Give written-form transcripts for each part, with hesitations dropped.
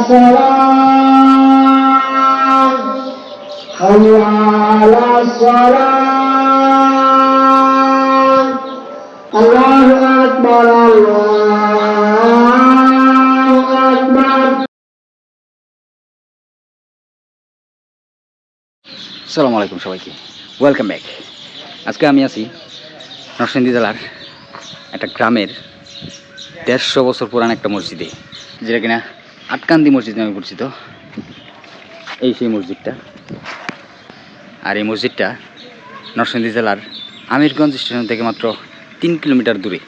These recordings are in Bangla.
الصلاة حي على الصلاة الله أكبر الله أكبر আসসালামু আলাইকুম সবাইকে, ওয়েলকাম ব্যাক। আজকে আমি আছি নরসিংদী জেলার একটা গ্রামের ১৫০ বছর পুরান একটা মসজিদে, যেটা কিনা আটকান্দি মসজিদ নামে পরিচিত। এই সেই মসজিদটা, আর এই মসজিদটা নরসিংদী জেলার আমিরগঞ্জ স্টেশন থেকে মাত্র ৩ কিলোমিটার দূরে।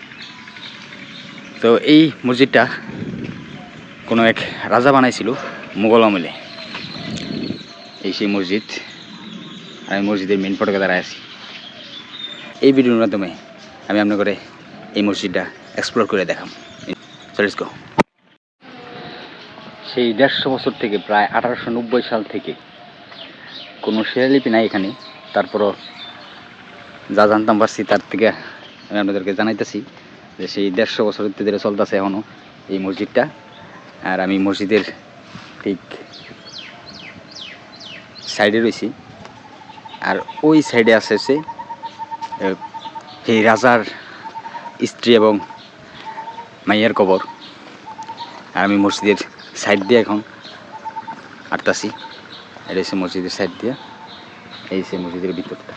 তো এই মসজিদটা কোনো এক রাজা বানাইছিল মুঘল আমলে। এই সেই মসজিদ, আমি মসজিদের মেন ফটকে দাঁড়ায় আছি। এই ভিডিওর মাধ্যমে আমি আপনার করে এই মসজিদটা এক্সপ্লোর করে দেখাম। Let's go. সেই ১৫০ বছর থেকে, প্রায় ১৮৯০ সাল থেকে কোনো শিলালিপি নাই এখানে। তারপরও যা জানতাম পারছি তার থেকে আমি আপনাদেরকে জানাইতেছি যে সেই ১৫০ বছর ধরে চলতেছে এখনও এই মসজিদটা। আর আমি মসজিদের ঠিক সাইডে রয়েছি, আর ওই সাইডে আছে এই রাজার স্ত্রী এবং মাইয়ার কবর। আর আমি মসজিদের সাইড দিয়ে এখন হাঁটতাছি। এটা হচ্ছে মসজিদের সাইড দিয়ে, এই সে মসজিদের ভিতরটা।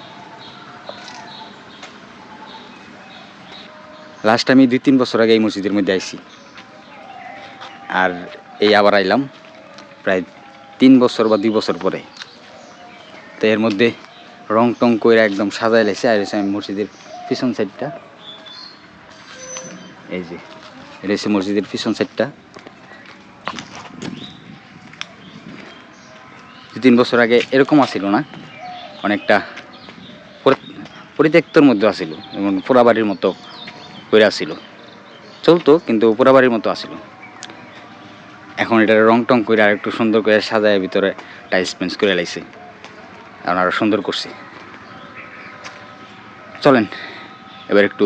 লাস্ট আমি ২-৩ বছর আগে এই মসজিদের মধ্যে আইছি, আর এই আবার আইলাম প্রায় ৩ বছর বা ২ বছর পরে। তো এর মধ্যে রং টং করে একদম সাজাই লাইছে। আর হচ্ছে আমি মসজিদের পিছন সাইডটা, এই যে এটা হচ্ছে মসজিদের পিছন সাইডটা। ২-৩ বছর আগে এরকম আসিল না, অনেকটা পরিত্যক্তর মধ্যে আসিল, যেমন পোড়াবাড়ির মতো করে আসিল, চলতো কিন্তু পোড়াবাড়ির মতো আসিল। এখন এটা রং টং করে আর একটু সুন্দর করে সাজায়, ভিতরে টাইলস পেন্স করে লাইছে, এখন আরও সুন্দর করছে। চলেন এবার একটু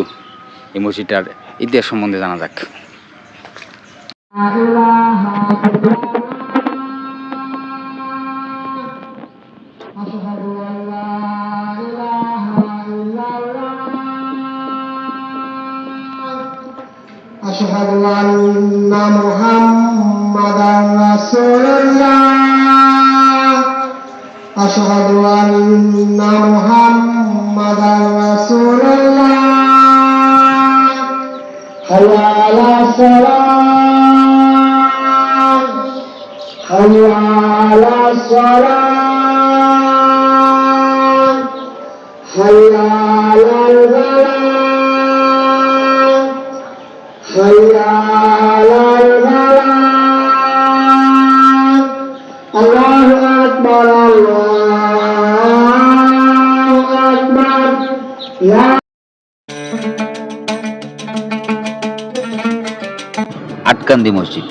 এই মসজিদটার ইতিহাস সম্বন্ধে জানা যাক। أشهد أن محمدا رسول الله أشهد أن محمدا رسول الله حي على الصلاة حي على الصلاة حي على الفلاح حي على الفلاح الله أكبر الله أكبر يا আটকান্দি মসজিদ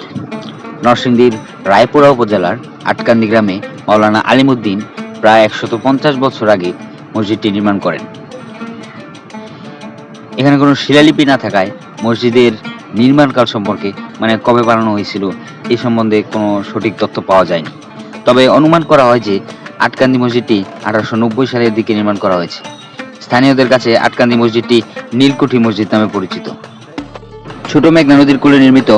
নরসিংদীর রায়পুরা উপজেলার আটকান্দি গ্রামে মাওলানা আলিমউদ্দিন প্রায় ১৫০ বছর আগে মসজিদটি নির্মাণ করেন। এখানে কোনো শিলালিপি না থাকায় মসজিদের নির্মাণকাল সম্পর্কে, মানে কবে বানানো হয়েছিল এই সম্বন্ধে কোনো সঠিক তথ্য পাওয়া যায়নি। তবে অনুমান করা হয় যে আটকান্দি মসজিদটি ১৮৯০ সালের দিকে নির্মাণ করা হয়েছে। স্থানীয়দের কাছে আটকান্দি মসজিদটি নীলকুঠি মসজিদ নামে পরিচিত। ছোট মেঘনা নদীর কূলে নির্মিত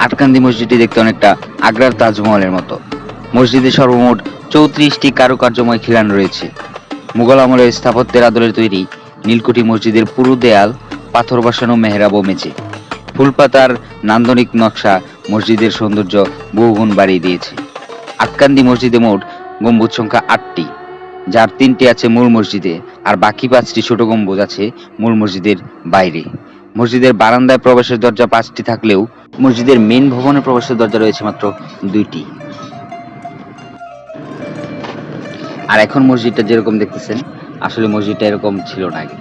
আটকান্দি মসজিদটি দেখতে অনেকটা আগ্রার তাজমহলের মতো। মসজিদে সর্বমোট ৩৪টি কারুকার্যময় খিলান রয়েছে। মুঘল আমলের স্থাপত্যের আদলে তৈরি নীলকুঠি মসজিদের পুরো দেয়াল পাথর বসানো মেহরাব ও মেঝে। ফুলপাতার নান্দনিক নকশা মসজিদের সৌন্দর্য বহুগুণ বাড়িয়ে দিয়েছে। আটকান্দি মসজিদে মোট গম্বুজ সংখ্যা ৮টি, যার ৩টি আছে মূল মসজিদে, আর বাকি ৫টি ছোট গম্বুজ আছে মূল মসজিদের বাইরে। মসজিদের বারান্দায় প্রবেশের দরজা ৫টি থাকলেও মসজিদের মেন ভবনে প্রবেশের দরজা রয়েছে মাত্র ২টি। আর এখন মসজিদটা যেরকম দেখতেছেন, আসলে মসজিদটা এরকম ছিল না আগে।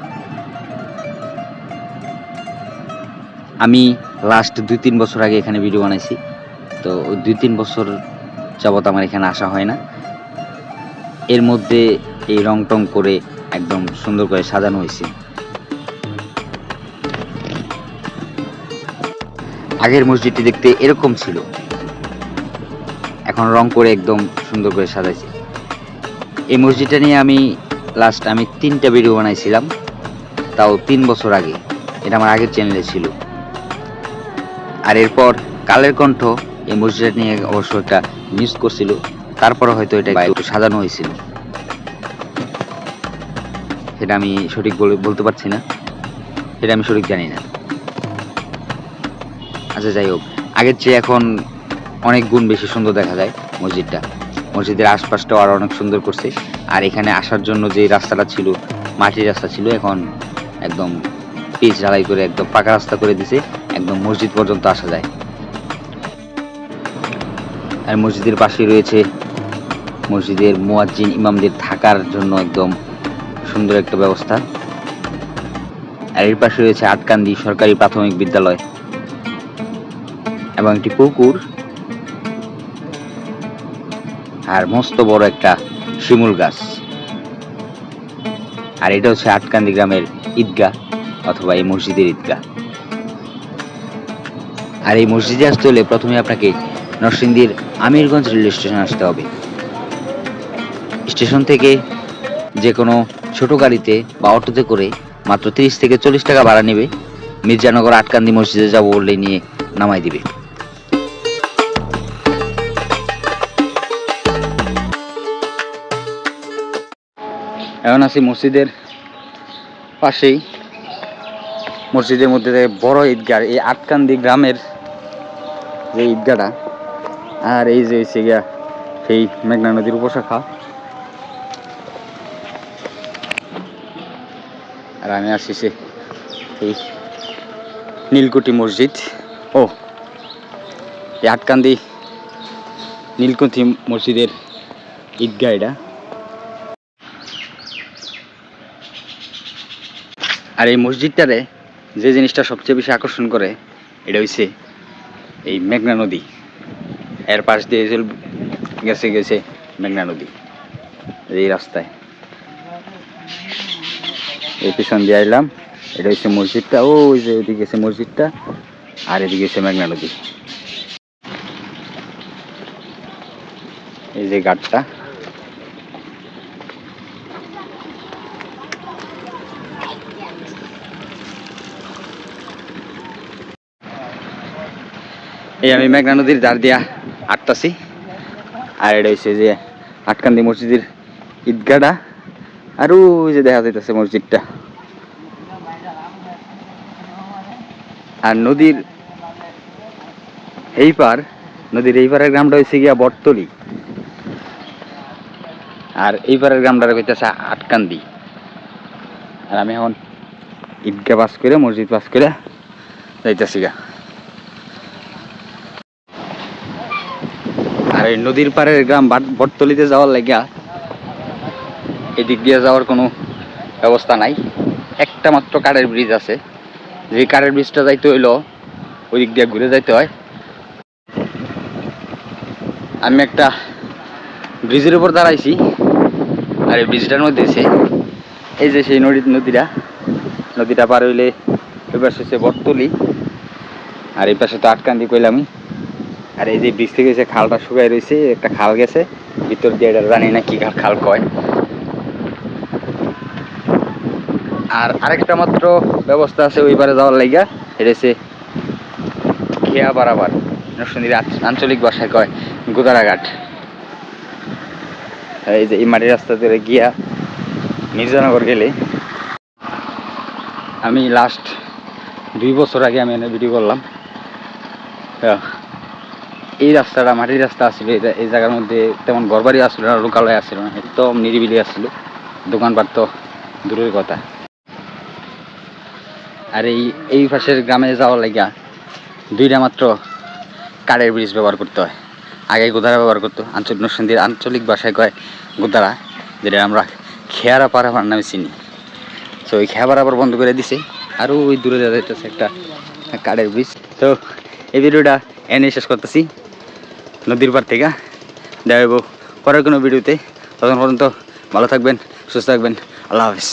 আমি লাস্ট ২-৩ বছর আগে এখানে ভিডিও বানাইছি, তো ২-৩ বছর যাবত আমার এখানে আসা হয় না। এর মধ্যে এই রং টং করে একদম সুন্দর করে সাজানো হয়েছে। আগের মসজিদটি দেখতে এরকম ছিল। এখন রং করে একদম সুন্দর করে সাজাইছে। এই মসজিদটা নিয়ে আমি লাস্ট 3টা ভিডিও বানাইছিলাম, তাও 3 বছর আগে। এটা আমার আগের চ্যানেলে ছিল। আর এরপর কালের কণ্ঠ এই মসজিদটা নিয়ে অবশ্য একটা নিউজ করছিল, তারপরে হয়তো এটা একটু সাজানো হয়েছিল, সেটা আমি সঠিক বলতে পারছি না, সেটা আমি সঠিক জানি না। আচ্ছা যাই হোক, আগের চেয়ে এখন অনেক গুণ বেশি সুন্দর দেখা যায় মসজিদটা। মসজিদের আশপাশটাও আরো অনেক সুন্দর করছে। আর এখানে আসার জন্য যে রাস্তাটা ছিল, মাটির রাস্তা ছিল, এখন একদম পিচ ঢালাই করে একদম পাকা রাস্তা করে দিছে, একদম মসজিদ পর্যন্ত আসা যায়। আর মসজিদের পাশে রয়েছে মসজিদের মুয়াজ্জিন ইমামদের থাকার জন্য একদম সুন্দর একটা ব্যবস্থা। আর এর পাশে রয়েছে আটকান্দি সরকারি প্রাথমিক বিদ্যালয় এবং একটি পুকুর, আর মস্ত বড় একটা শিমুল গাছ। আর এটা হচ্ছে আটকান্দি গ্রামের ঈদগাহ অথবা এই মসজিদের ঈদগাহ। আর এই মসজিদে আসতে হলে প্রথমে আপনাকে নরসিংদীর আমিরগঞ্জ রেল স্টেশন আসতে হবে। স্টেশন থেকে যে কোনো ছোট গাড়িতে বা অটোতে করে মাত্র 30 থেকে 40 টাকা ভাড়া নেবে। মির্জানগর আটকান্দি মসজিদে যাব বললেই নিয়ে নামাই দিবে। এখন আছি মসজিদের পাশেই, মসজিদের মধ্যে বড় ঈদগাহ, এই আটকান্দি গ্রামের যে ঈদগাহটা। আর এই যে হচ্ছে গিয়া সেই মেঘনা নদীর উপশাখা। আর আমি আসছি এই নীলকুঠি মসজিদ, এই আটকান্দি নীলকুঠি মসজিদের ঈদগাহ এটা। আর এই মসজিদটারে যে জিনিসটা সবচেয়ে বেশি আকর্ষণ করে এটা হচ্ছে এই মেঘনা নদী। এর পাশ দিয়ে গেছে মেঘনা নদী এই রাস্তায়। এই পিছন দিয়ে আইলাম, এটা হচ্ছে মসজিদটা, ওই যে ওইদিকে গেছে মসজিদটা, আর এদিকে গেছে মেঘনা নদী। এই যে ঘাটটা, এই আমি মেঘনা নদীর ধার দিয়া হাঁটতাছি। আর এটা হচ্ছে যে আটকান্দি মসজিদের ঈদগাহটা, আর ওই যে দেখা যাইতেছে মসজিদটা। আর নদীর এই পারের গ্রামটা হচ্ছে গিয়া বটতলি, আর এই পারের গ্রামটা হইতেছে আটকান্দি। আর আমি এখন ঈদগাহ পাস করে মসজিদ পাস করে যাইতেছি গা। আর এই নদীর পাড়ের গ্রাম বটতলিতে যাওয়ার লাগিয়া এদিক দিয়ে যাওয়ার কোনো ব্যবস্থা নাই, একটা মাত্র কাঠের ব্রিজ আছে। যে কাঠের ব্রিজটা যাইতে হইলো ওই দিক দিয়ে ঘুরে যাইতে হয়। আমি একটা ব্রিজের উপর দাঁড়াইছি, আর এই ব্রিজটার মধ্যে এই যে সেই নদীটা পার হইলে ওই পাশে হচ্ছে বটতলি, আর এই পাশে তো আটকান্দি কইলামই। আর এই যে ব্রিজ থেকে যে খালটা শুকাই রয়েছে, একটা খাল গেছে ভিতর দিয়ে, এটা জানি না কি খাল কয়। আর আরেকটা মাত্র ব্যবস্থা আছে ওই পারে যাওয়ার লাইগা, এটা হচ্ছে খেয়া বারাবার, নরসিংদীর আঞ্চলিক ভাষায় কয় গোদারাঘাট। এই যে এই মাটির রাস্তা ধরে গিয়া মির্জানগর গেলে, আমি লাস্ট 2 বছর আগে আমি এনে ভিডিও করলাম। এই রাস্তাটা মাটির রাস্তা আসছিল, এই জায়গার মধ্যে তেমন ঘরবাড়ি আসছিল না, লোকালয় আসছিল না, একদম নিরিবিলি আসছিল, দোকানপাট তো দূরের কথা। আর এই পাশের গ্রামে যাওয়ার লাগিয়া 2টা মাত্র কাঠের ব্রিজ ব্যবহার করতে হয়। আগে গোদারা ব্যবহার করতো, নরসিংদীর আঞ্চলিক ভাষায় কয় গোদারা, যেটা আমরা খেয়ারা পারাবার নামে চিনি। তো ওই খেয়া পারাবার বন্ধ করে দিছে, আর ওই দূরে যাওয়া যাইতেছে একটা কাঠের ব্রিজ। তো এই ভিডিওটা এনে শেষ করতেছি নদীর পার থেকে। দেখা যাবো পরের কোনো ভিডিওতে, তখন পর্যন্ত ভালো থাকবেন, সুস্থ থাকবেন, আল্লাহ হাফিজ।